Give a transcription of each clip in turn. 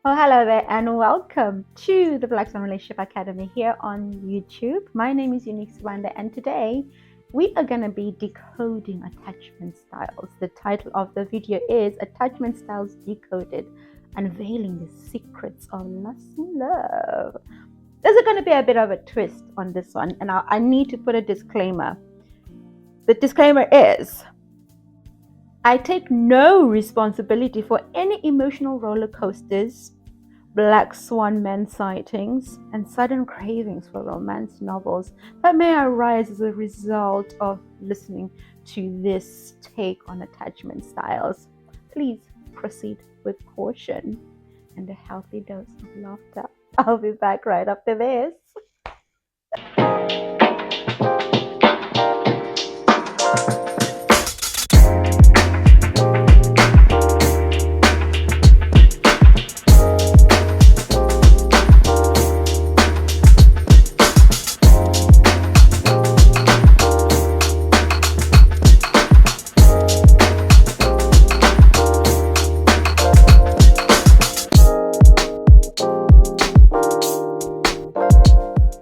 Well, hello there, and welcome to the Blackswan Relationship Academy here on YouTube. My name is Sibanda, and today we are going to be decoding attachment styles. The title of the video is Attachment Styles Decoded, Unveiling the Secrets of Lasting Love. There's going to be a bit of a twist on this one, and I need to put a disclaimer. The disclaimer is I take no responsibility for any emotional roller coasters, black swan men sightings, and sudden cravings for romance novels that may arise as a result of listening to this take on attachment styles. Please proceed with caution and a healthy dose of laughter. I'll be back right after this.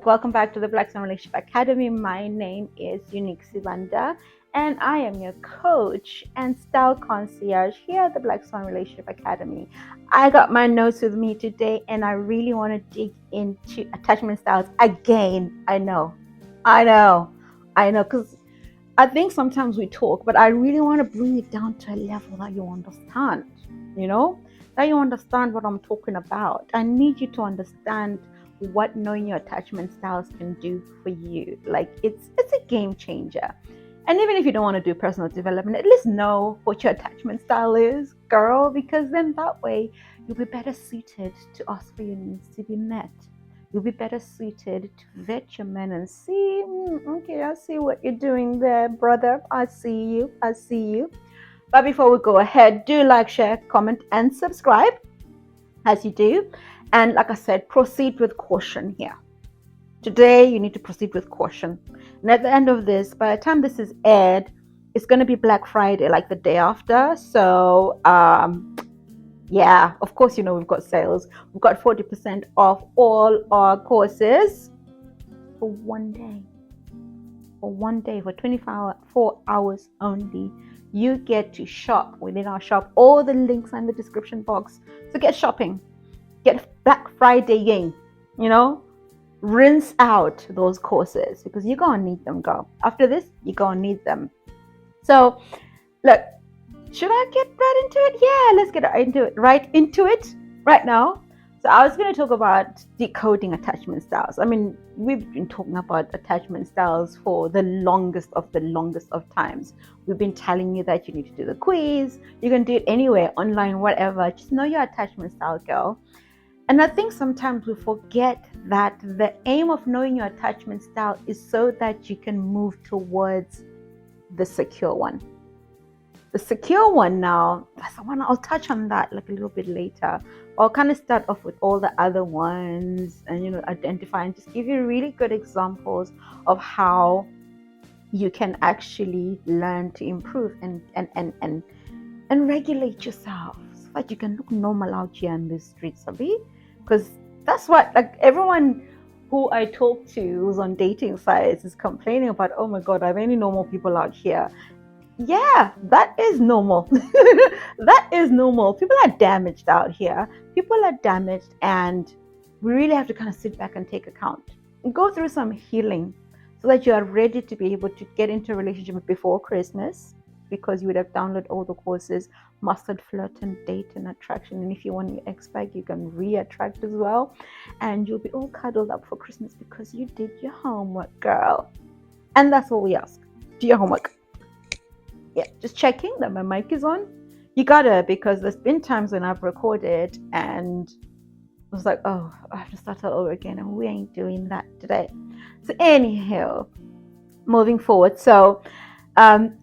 Welcome back to the Blackswan Relationship Academy. My name is Sibanda, and I am your coach and style concierge here at the Blackswan Relationship Academy. I got my notes with me today, and I really want to dig into attachment styles again. I know, because I think sometimes we talk, but I really want to bring it down to a level that you understand, that you understand what I'm talking about. I need you to understand what knowing your attachment styles can do for you. Like it's a game changer. And even if you don't want to do personal development, at least know what your attachment style is, girl, because then that way you'll be better suited to ask for your needs to be met. You'll be better suited to vet your men and see, okay, I see what you're doing there, brother. I see you. But before we go ahead, do like, share, comment, and subscribe as you do. And like I said, proceed with caution here. Today, you need to proceed with caution. And at the end of this, by the time this is aired, it's going to be Black Friday, like the day after. So, yeah, of course, we've got sales. We've got 40% off all our courses for one day. For 24 hours only. You get to shop within our shop. All the links are in the description box. So get shopping. Get Black Friday game, rinse out those courses because you're going to need them, girl. After this, you're going to need them. So, look, should I get right into it? Yeah, let's get right into it right now. So I was going to talk about decoding attachment styles. I mean, we've been talking about attachment styles for the longest of times. We've been telling you that you need to do the quiz. You can do it anywhere, online, whatever. Just know your attachment style, girl. And I think sometimes we forget that the aim of knowing your attachment style is so that you can move towards the secure one. The secure one now, that's the one I'll touch on that like a little bit later. I'll kind of start off with all the other ones and, identify and just give you really good examples of how you can actually learn to improve and regulate yourself so that you can look normal out here in the streets, Sabi? Because that's what, like, everyone who I talk to who's on dating sites is complaining about, oh my God, are there any normal people out here? Yeah, that is normal. That is normal. People are damaged out here. People are damaged, and we really have to kind of sit back and take account and go through some healing so that you are ready to be able to get into a relationship before Christmas, because you would have downloaded all the courses, Mastered Flirt and Date and Attraction. And if you want your ex back, you can re-attract as well. And you'll be all cuddled up for Christmas because you did your homework, girl. And that's all we ask. Do your homework. Yeah, just checking that my mic is on. You gotta, because there's been times when I've recorded and I was like, oh, I have to start all over again, and we ain't doing that today. So anyhow, moving forward. So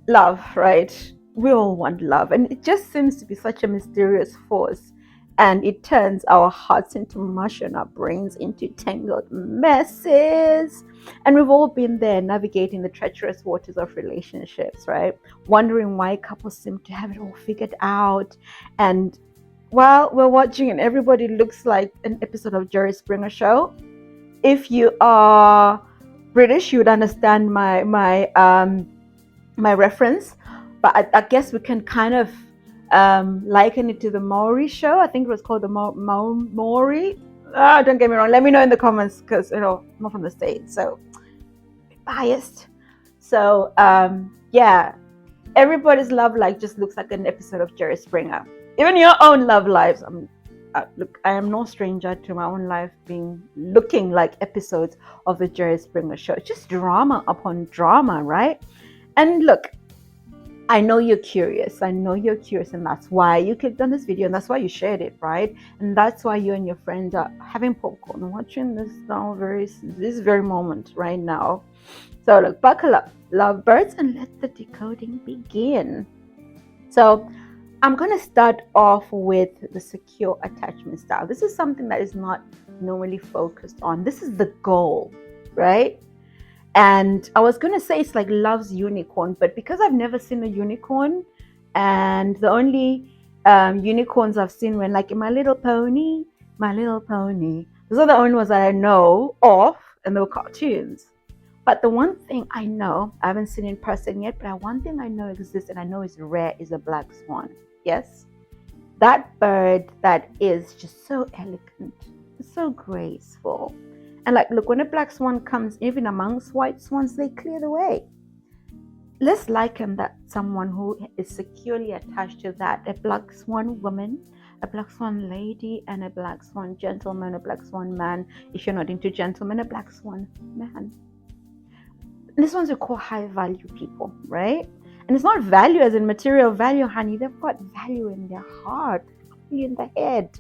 love, right? We all want love, and it just seems to be such a mysterious force, and it turns our hearts into mush and our brains into tangled messes. And we've all been there, navigating the treacherous waters of relationships, right? Wondering why couples seem to have it all figured out, and while we're watching and everybody looks like an episode of Jerry Springer show. If you are British, you would understand my reference, but I guess we can kind of liken it to the Maori show. I think it was called the Maori. Don't get me wrong. Let me know in the comments because I'm not from the States, so biased. So yeah, everybody's love life just looks like an episode of Jerry Springer. Even your own love lives. Look, I am no stranger to my own life looking like episodes of the Jerry Springer show. It's just drama upon drama, right? And look, I know you're curious. And that's why you clicked on this video, and that's why you shared it, right? And that's why you and your friends are having popcorn, watching this very moment right now. So look, buckle up, lovebirds, and let the decoding begin. So I'm going to start off with the secure attachment style. This is something that is not normally focused on. This is the goal, right? And I was going to say it's like love's unicorn, but because I've never seen a unicorn, and the only unicorns I've seen were like My Little Pony. Those are the only ones that I know of, and they were cartoons. But the one thing I know, I haven't seen in person yet, but one thing I know exists and I know is rare is a black swan. Yes? That bird that is just so elegant, so graceful. And like, look, when a black swan comes, even amongst white swans, they clear the way. Let's liken that someone who is securely attached to that, a black swan woman, a black swan lady, and a black swan gentleman, a black swan man. If you're not into gentlemen, a black swan man. This one's we call high value people, right? And it's not value as in material value, honey. They've got value in their heart, value in the head,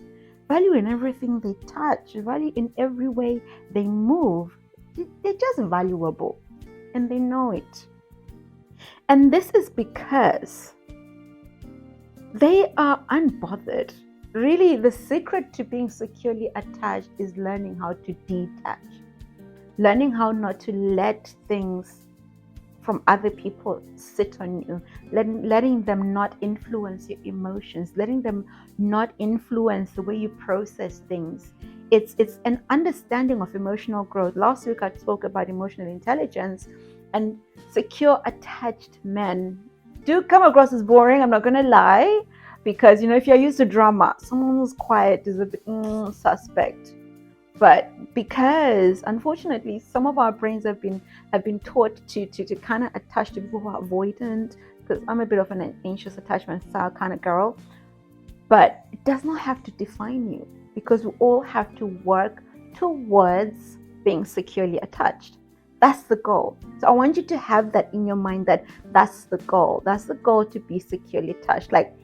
value in everything they touch, value in every way they move. They're just valuable, and they know it. And this is because they are unbothered. Really, the secret to being securely attached is learning how to detach. Learning how not to let things from other people sit on you, letting them not influence your emotions, letting them not influence the way you process things. It's an understanding of emotional growth. Last week I spoke about emotional intelligence, and secure attached men do come across as boring. I'm not going to lie, because if you're used to drama, someone who's quiet is a bit suspect. But because unfortunately some of our brains have been taught to kind of attach to people who are avoidant, because I'm a bit of an anxious attachment style kind of girl, but it does not have to define you, because we all have to work towards being securely attached. That's the goal. So I want you to have that in your mind, that's the goal. That's the goal, to be securely attached. Like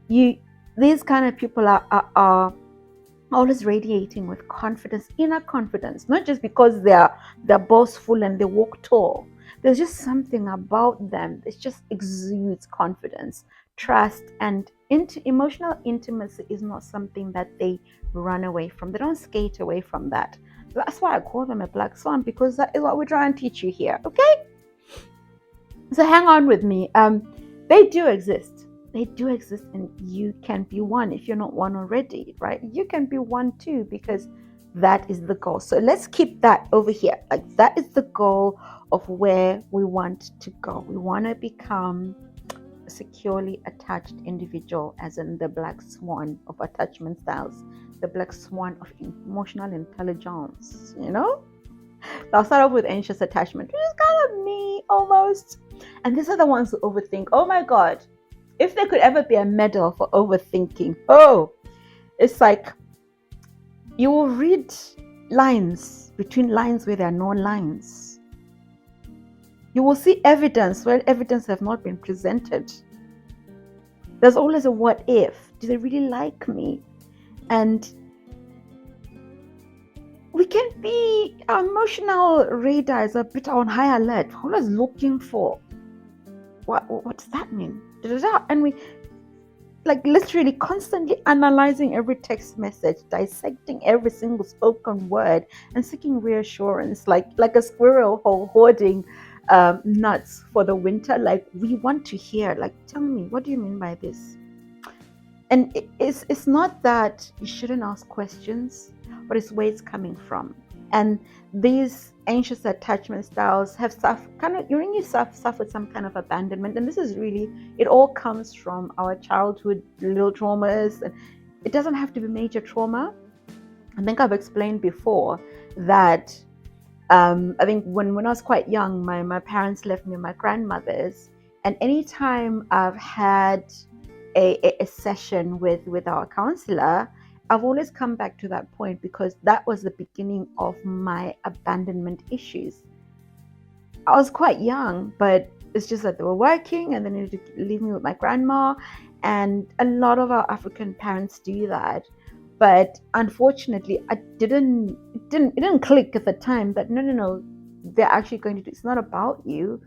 these kind of people are always radiating with confidence, inner confidence, not just because they're boastful and they walk tall. There's just something about them that just exudes confidence, trust, and emotional intimacy is not something that they run away from. They don't skate away from that. That's why I call them a black swan, because that is what we're trying to teach you here. Okay, so hang on with me. They do exist. They do exist, and you can be one if you're not one already, right? You can be one too, because that is the goal. So let's keep that over here. Like, that is the goal of where we want to go. We want to become a securely attached individual, as in the black swan of attachment styles, the black swan of emotional intelligence, I'll start off with anxious attachment, which is kind of me almost. And these are the ones who overthink. Oh my God. If there could ever be a medal for overthinking, it's like you will read lines between lines where there are no lines. You will see evidence where evidence has not been presented. There's always a what if. Do they really like me? And we can be, our emotional radar is a bit on high alert. We're always looking for what does that mean? And we like literally constantly analyzing every text message, dissecting every single spoken word, and seeking reassurance, like a squirrel hoarding nuts for the winter. Like, we want to hear, like, tell me, what do you mean by this? And it's not that you shouldn't ask questions, but it's where it's coming from. And these anxious attachment styles have suffered kind of, when you suffered some kind of abandonment, and this is really, it all comes from our childhood little traumas. And it doesn't have to be major trauma. I think I've explained before that I think when I was quite young, my parents left me with my grandmother's, and anytime I've had a session with our counselor, I've always come back to that point because that was the beginning of my abandonment issues. I was quite young, but it's just that they were working and they needed to leave me with my grandma. And a lot of our African parents do that. But unfortunately, it didn't click at the time that no, they're actually going to do, it's not about you.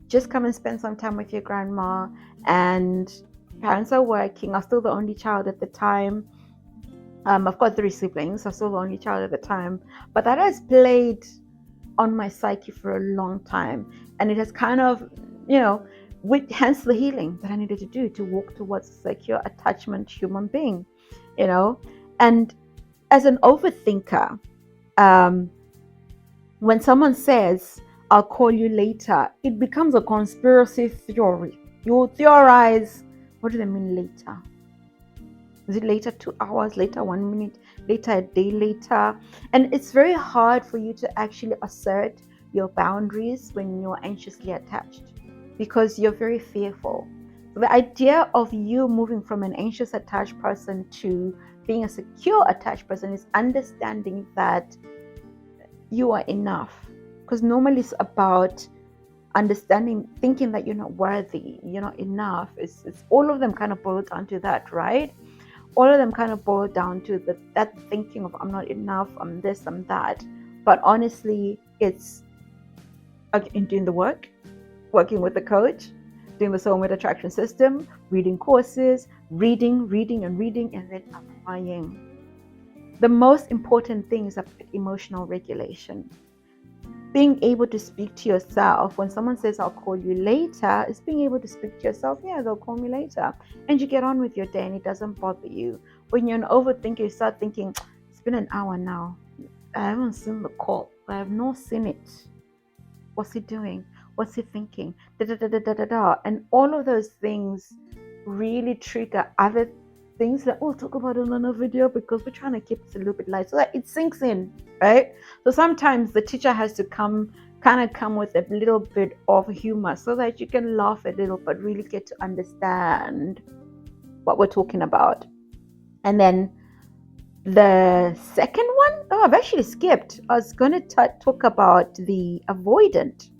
Just come and spend some time with your grandma. And parents are working. I'm still the only child at the time. I've got 3 siblings. I'm still the only child at the time. But that has played on my psyche for a long time. And it has kind of, hence the healing that I needed to do to walk towards a secure attachment human being, And as an overthinker, when someone says, I'll call you later, it becomes a conspiracy theory. You theorize, what do they mean later? Is it later 2 hours, later 1 minute, later a day later? And it's very hard for you to actually assert your boundaries when you're anxiously attached because you're very fearful. The idea of you moving from an anxious attached person to being a secure attached person is understanding that you are enough. Because normally it's about understanding, thinking that you're not worthy, you're not enough. It's all of them kind of boil down to that, right? All of them kind of boil down to that thinking of I'm not enough, I'm this, I'm that. But honestly, it's in doing the work, working with the coach, doing the soulmate attraction system, reading courses, reading, and then applying. The most important thing is emotional regulation. Being able to speak to yourself. When someone says, I'll call you later, it's being able to speak to yourself, yeah, they'll call me later. And you get on with your day and it doesn't bother you. When you're an overthinker, you start thinking, it's been an hour now. I haven't seen the call. I have not seen it. What's he doing? What's he thinking? And all of those things really trigger other things that we'll talk about in another video because we're trying to keep it a little bit light so that it sinks in, right? So sometimes the teacher has to come with a little bit of humor so that you can laugh a little but really get to understand what we're talking about. And then the second one, I've actually skipped. I was going to talk about the avoidant.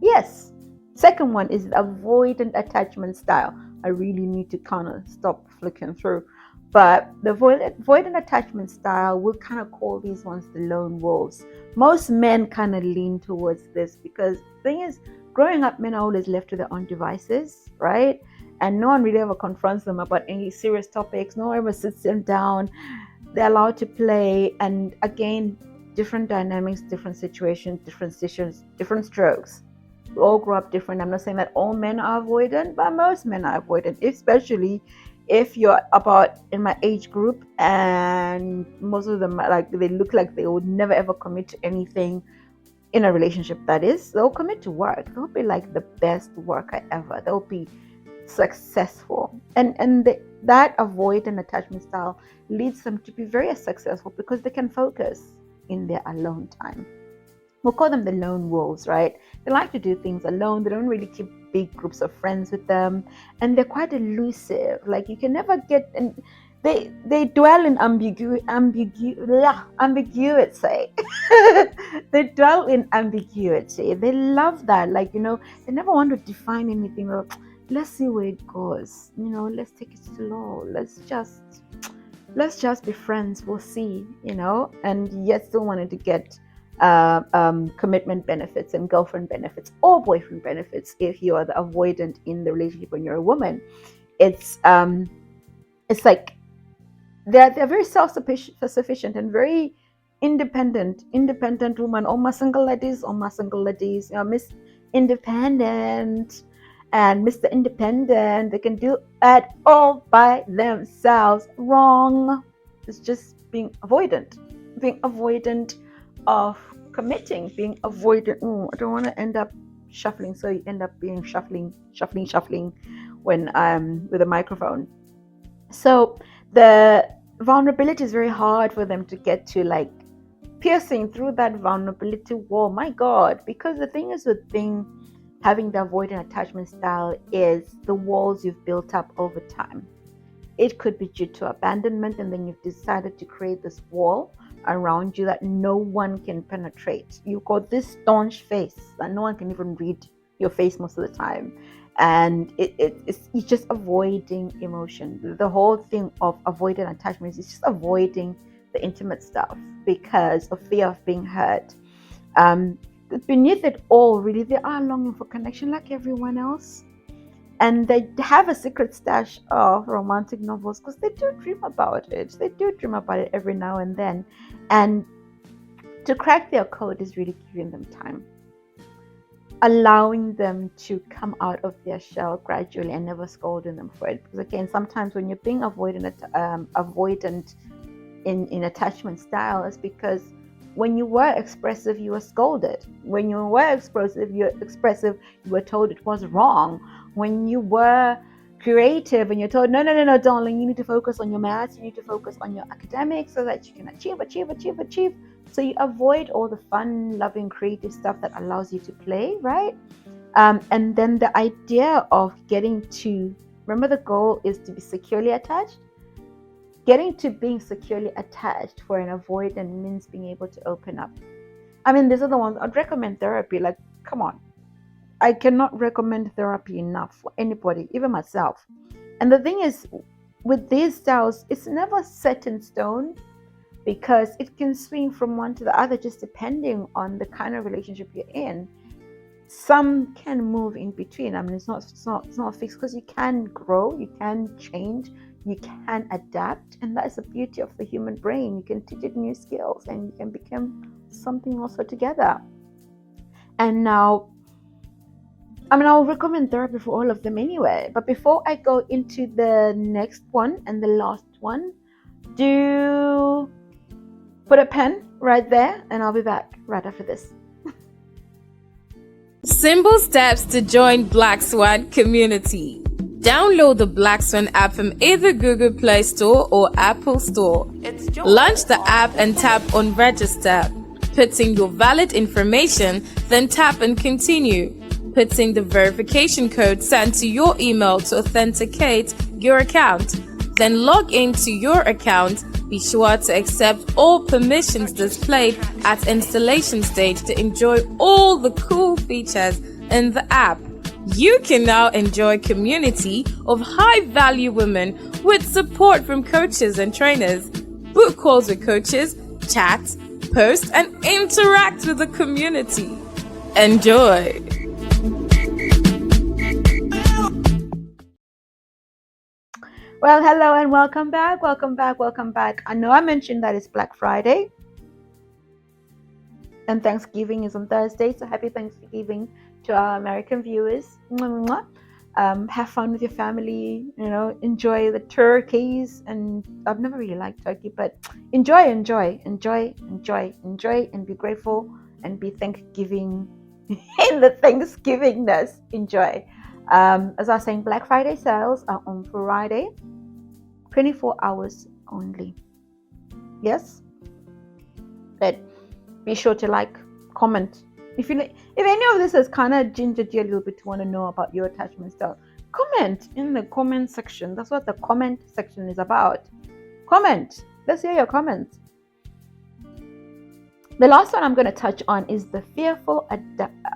Yes, second one is the avoidant attachment style. I really need to kind of stop flicking through. But the avoidant attachment style, we'll kind of call these ones the lone wolves. Most men kind of lean towards this because the thing is, growing up, men are always left to their own devices, right? And no one really ever confronts them about any serious topics. No one ever sits them down. They're allowed to play. And again, different dynamics, different situations, different decisions, different strokes. We all grow up different. I'm not saying that all men are avoidant, but most men are avoidant, especially if you're about in my age group, and most of them they look like they would never ever commit to anything in a relationship. That is, they'll commit to work. They'll be like the best worker ever. They'll be successful, and that avoidant attachment style leads them to be very successful because they can focus in their alone time. We'll call them the lone wolves, right? They like to do things alone. They don't really keep big groups of friends with them. And they're quite elusive. Like you can never get, and they dwell in ambiguity. They dwell in ambiguity. They love that. Like, they never want to define anything. Let's see where it goes. Let's take it slow. Let's just be friends. We'll see, and yet still wanted to get commitment benefits and girlfriend benefits or boyfriend benefits if you are the avoidant in the relationship when you're a woman. It's like they're very self-sufficient and very independent woman. All my single ladies, Miss Independent. and Mr. Independent. They can do it all by themselves. Wrong. It's just being avoidant of committing, being avoidant. Oh, I don't want to end up shuffling, so you end up being shuffling when with a microphone. So the vulnerability is very hard for them to get to, like piercing through that vulnerability wall. My God, because the thing is with having the avoidant attachment style is the walls you've built up over time. It could be due to abandonment, and then you've decided to create this wall around you that no one can penetrate. You've got this staunch face that no one can even read your face most of the time. And it's just avoiding emotion. The whole thing of avoiding attachments is just avoiding the intimate stuff because of fear of being hurt. Beneath it all, really, they are longing for connection like everyone else. And they have a secret stash of romantic novels because they do dream about it. They do dream about it every now and then. And to crack their code is really giving them time, allowing them to come out of their shell gradually and never scolding them for it. Because again, sometimes when you're being avoidant in attachment style, it's because when you were expressive, you were scolded. When you were expressive, you were told it was wrong. When you were creative and you're told, no, darling, you need to focus on your maths, you need to focus on your academics so that you can achieve. So you avoid all the fun, loving, creative stuff that allows you to play, right? And then the idea of getting to, remember the goal is to be securely attached. Getting to being securely attached for an avoidant means being able to open up. I mean, these are the ones I'd recommend therapy. Like, come on. I cannot recommend therapy enough for anybody, even myself. And the thing is, with these styles, it's never set in stone because it can swing from one to the other just depending on the kind of relationship you're in. Some can move in between. I mean, it's not fixed because you can grow, you can change, you can adapt, and that's the beauty of the human brain. You can teach it new skills and you can become something also together. And now, I mean, I'll recommend therapy for all of them anyway. But before I go into the next one and the last one, do put a pen right there and I'll be back right after this. Simple steps to join Black Swan community. Download the Black Swan app from either Google Play Store or Apple Store. Launch the app and tap on register. Put in your valid information, then tap and continue. Put in the verification code sent to your email to authenticate your account. Then log into your account. Be sure to accept all permissions displayed at installation stage to enjoy all the cool features in the app. You can now enjoy a community of high-value women with support from coaches and trainers. Book calls with coaches, chat, post, and interact with the community. Enjoy! Well, hello and welcome back. I know I mentioned that it's Black Friday and Thanksgiving is on Thursday, so happy Thanksgiving to our American viewers. Have fun with your family, enjoy the turkeys. And I've never really liked turkey, but enjoy and be grateful and be thanksgiving in the Thanksgivingness. Enjoy. As I was saying, Black Friday sales are on Friday, 24 hours only. Yes? But be sure to comment. If any of this has kind of gingered you a little bit to want to know about your attachment style, comment in the comment section. That's what the comment section is about. Comment. Let's hear your comments. The last one I'm going to touch on is the fearful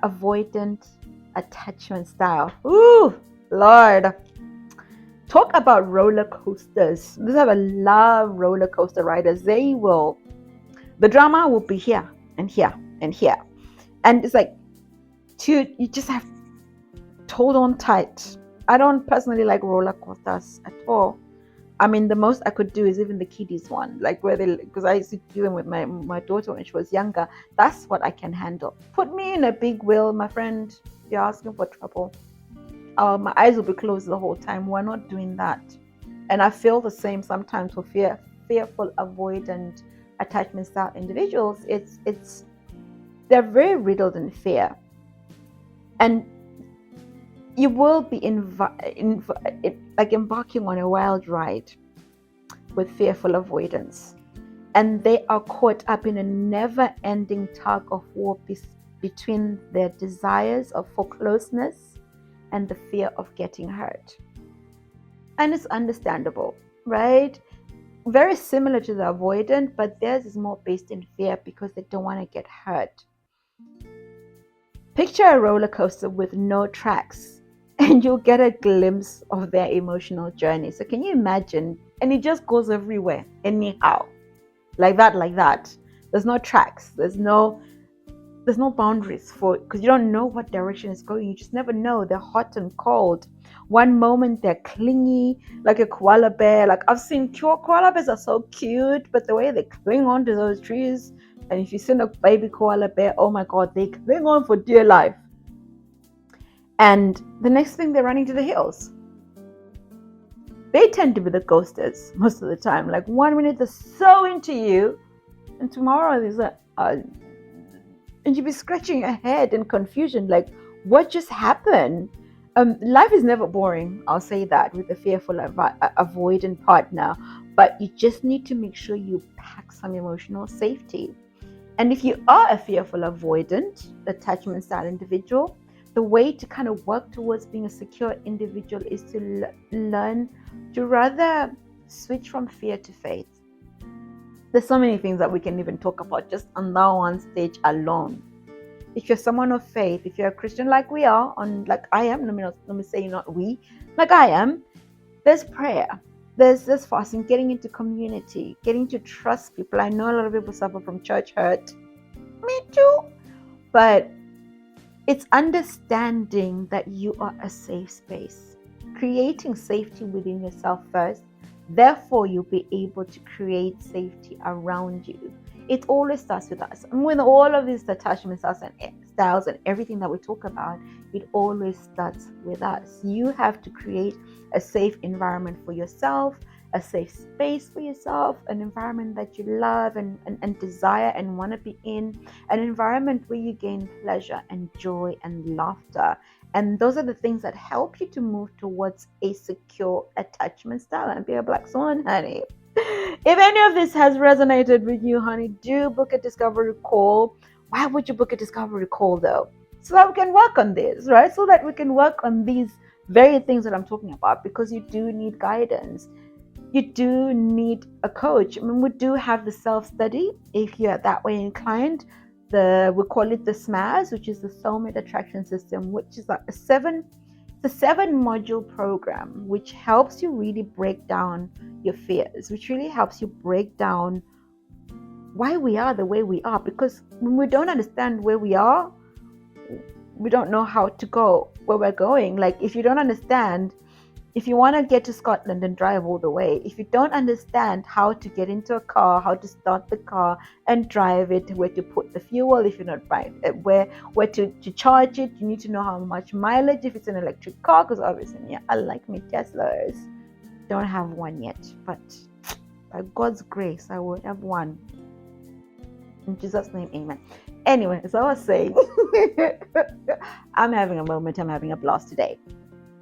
avoidant attachment style. Ooh, Lord. Talk about roller coasters. These are a love roller coaster riders. The drama will be here and here and here. And it's like, you just have to hold on tight. I don't personally like roller coasters at all. I mean, the most I could do is even the kiddies one, because I used to do them with my daughter when she was younger. That's what I can handle. Put me in a big wheel, my friend, you're asking for trouble. my eyes will be closed the whole time. We're not doing that. And I feel the same sometimes for fearful, avoidant attachment style individuals. They're very riddled in fear, and you will be embarking on a wild ride with fearful avoidance, and they are caught up in a never-ending tug of war between their desires for closeness and the fear of getting hurt. And it's understandable, right? Very similar to the avoidant, but theirs is more based in fear because they don't want to get hurt. Picture a roller coaster with no tracks, and you'll get a glimpse of their emotional journey. So can you imagine? And it just goes everywhere, anyhow, like that. There's no tracks. There's no boundaries because you don't know what direction it's going. You just never know. They're hot and cold. One moment they're clingy, like a koala bear. Like I've seen koala bears are so cute, but the way they cling onto those trees. And if you've seen a baby koala bear, oh my God, they cling on for dear life. And the next thing, they're running to the hills. They tend to be the ghosters most of the time. Like 1 minute they're so into you, and tomorrow there's and you'll be scratching your head in confusion, like what just happened? Life is never boring, I'll say that, with a fearful avoidant partner, but you just need to make sure you pack some emotional safety. And if you are a fearful avoidant attachment style individual, the way to kind of work towards being a secure individual is to learn to rather switch from fear to faith. There's so many things that we can even talk about just on that one stage alone. If you're someone of faith, if you're a Christian like we are, like I am, let me say not we, like I am, there's prayer. There's this fasting, getting into community, getting to trust people. I know a lot of people suffer from church hurt. Me too. But it's understanding that you are a safe space. Creating safety within yourself first. Therefore, you'll be able to create safety around you. It always starts with us. And with all of these attachment styles and everything that we talk about, it always starts with us. You have to create a safe environment for yourself, a safe space for yourself, an environment that you love and desire and want to be in, an environment where you gain pleasure and joy and laughter. And those are the things that help you to move towards a secure attachment style and be a black swan, honey. If any of this has resonated with you, honey, do book a discovery call. Why would you book a discovery call though? So that we can work on this, right? So that we can work on these very things that I'm talking about, because you do need guidance. You do need a coach. I mean, we do have the self-study if you're that way inclined. We call it the SMAS, which is the Soulmate Attraction System, which is like a 7-module program, which helps you really break down your fears, which really helps you break down why we are the way we are. Because when we don't understand where we are, we don't know how to go where we're going. Like if you don't understand, if you want to get to Scotland and drive all the way, if you don't understand how to get into a car, how to start the car and drive it, where to put the fuel, if you're not right, where to charge it, you need to know how much mileage if it's an electric car, because obviously, yeah, I like my Teslas. Don't have one yet, but by God's grace, I will have one. In Jesus' name, amen. Anyway, as I was saying, I'm having a moment, I'm having a blast today.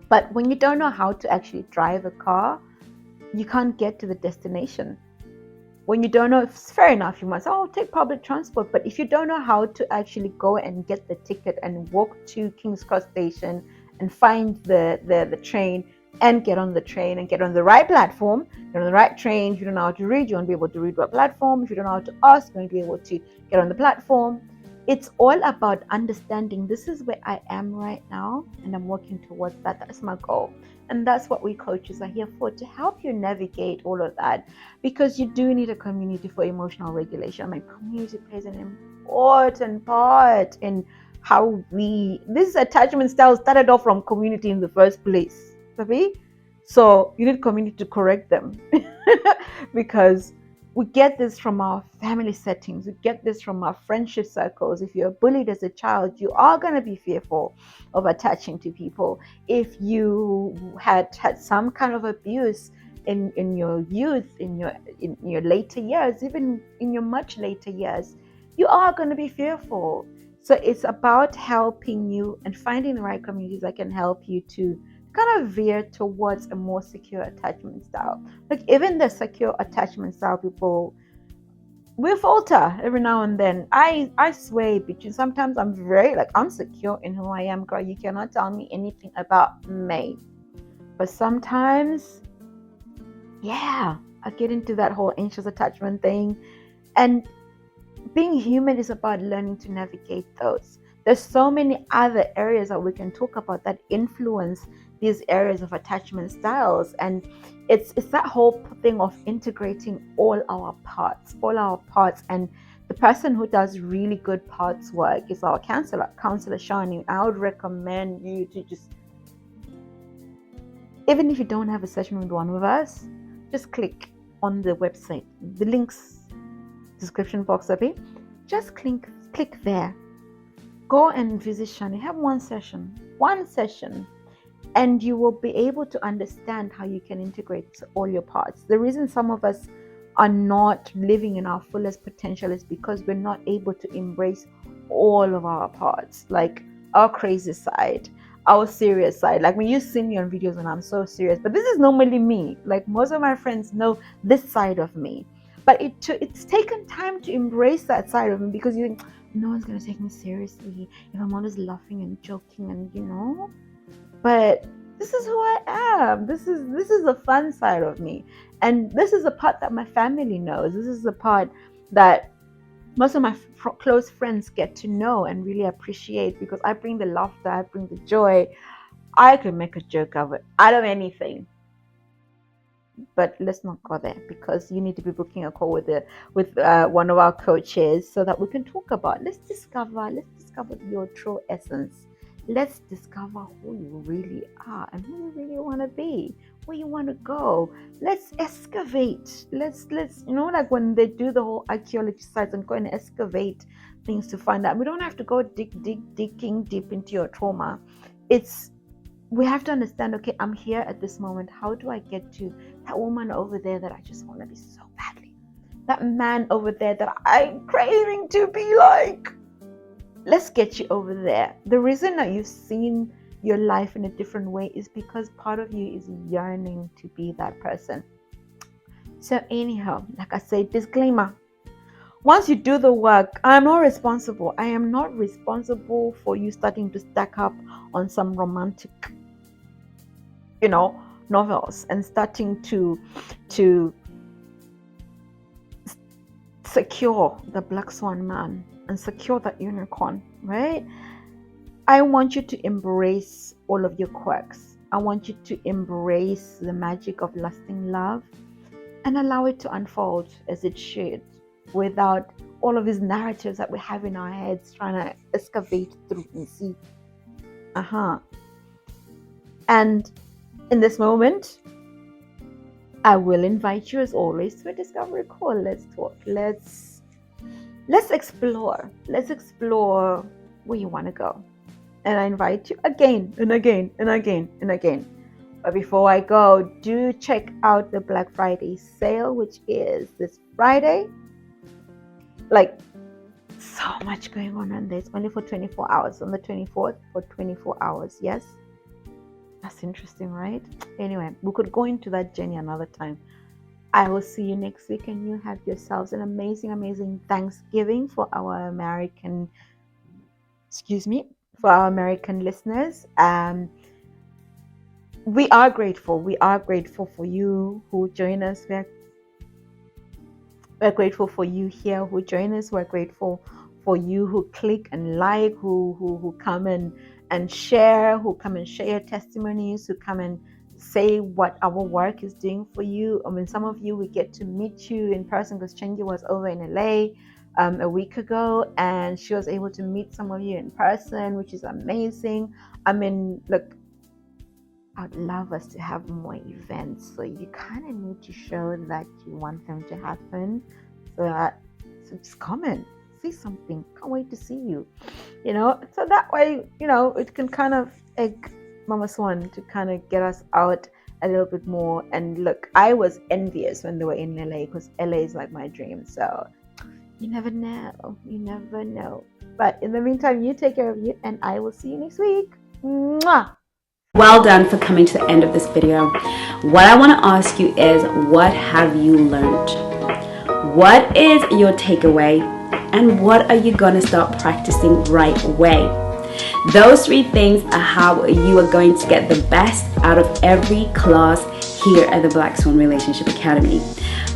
But when you don't know how to actually drive a car, you can't get to the destination. When you don't know, it's fair enough, you might say, oh, take public transport. But if you don't know how to actually go and get the ticket and walk to King's Cross Station and find the train and get on the train and get on the right platform, get on the right train, if you don't know how to read, you won't be able to read what platform. If you don't know how to ask, you won't be able to get on the platform. It's all about understanding this is where I am right now and I'm working towards that. That's my goal. And that's what we coaches are here for, to help you navigate all of that, because you do need a community for emotional regulation. I mean, community plays an important part in how this attachment style started off from community in the first place. So you need community to correct them because We get this from our family settings. We get this from our friendship circles. If you're bullied as a child, you are going to be fearful of attaching to people. If you had some kind of abuse in your youth, in your later years, even in your much later years, you are going to be fearful. So it's about helping you and finding the right communities that can help you to kind of veer towards a more secure attachment style. Like even the secure attachment style people, we falter every now and then. I swear, between sometimes I'm very like I'm secure in who I am, girl. You cannot tell me anything about me. But sometimes, yeah, I get into that whole anxious attachment thing. And being human is about learning to navigate those. There's so many other areas that we can talk about that influence these areas of attachment styles, and it's that whole thing of integrating all our parts. And the person who does really good parts work is our counselor Shani. I would recommend you to just, even if you don't have a session with one of us, just click on the website, the links description box up here. Just click there. Go and visit Shani. Have one session, and you will be able to understand how you can integrate all your parts. The reason some of us are not living in our fullest potential is because we're not able to embrace all of our parts, like our crazy side, our serious side. Like when you see me on videos when I'm so serious, but this is normally me. Like most of my friends know this side of me. But it's taken time to embrace that side of me, because you think no one's going to take me seriously if I'm always laughing and joking and. But this is who I am. This is the fun side of me. And this is the part that my family knows. This is the part that most of my close friends get to know and really appreciate, because I bring the laughter, I bring the joy. I can make a joke out of anything. But let's not go there, because you need to be booking a call with one of our coaches so that we can talk about, let's discover your true essence. Let's discover who you really are and who you really want to be, where you want to go. Let's excavate. Let's like when they do the whole archaeology sites and go and excavate things to find out. We don't have to go digging deep into your trauma. We have to understand, okay, I'm here at this moment. How do I get to that woman over there that I just want to be so badly? That man over there that I'm craving to be like. Let's get you over there. The reason that you've seen your life in a different way is because part of you is yearning to be that person. So anyhow, like I say, disclaimer. Once you do the work, I am not responsible. I am not responsible for you starting to stack up on some romantic, novels and starting to secure the Black Swan man and secure that unicorn, right? I want you to embrace all of your quirks. I want you to embrace the magic of lasting love and allow it to unfold as it should, without all of these narratives that we have in our heads trying to excavate through and see. And in this moment, I will invite you, as always, to a discovery call. Let's talk. Let's explore. Let's explore where you want to go. And I invite you again and again and again and again. But before I go, do check out the Black Friday sale, which is this Friday. Like, so much going on there. It's only for 24 hours. On the 24th for 24 hours. Yes? That's interesting, right? Anyway, we could go into that journey another time. I will see you next week, and you have yourselves an amazing, amazing Thanksgiving for our American listeners. We are grateful. We are grateful for you who join us. We're grateful for you here who join us. We're grateful for you who click and like, who come and share, who come and share your testimonies, who come and say what our work is doing for you. I mean, some of you, we get to meet you in person, because Chengi was over in LA a week ago, and she was able to meet some of you in person, which is amazing. I mean, look, I'd love us to have more events. So you kind of need to show that you want them to happen. So just comment, say something. Can't wait to see you. So that way, it can kind of egg Mama Swan to kind of get us out a little bit more. And look, I was envious when they were in LA, because LA is like my dream. So you never know. But in the meantime, you take care of you, and I will see you next week. Mwah! Well done for coming to the end of this video. What I want to ask you is, what have you learned? What is your takeaway? And what are you going to start practicing right away? Those 3 things are how you are going to get the best out of every class here at the Blackswan Relationship Academy.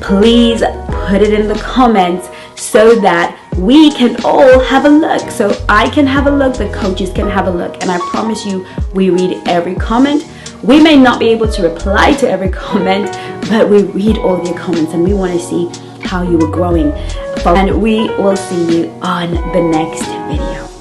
Please put it in the comments so that we can all have a look. So I can have a look, the coaches can have a look, and I promise you, we read every comment. We may not be able to reply to every comment, but we read all of your comments, and we want to see how you are growing. And we will see you on the next video.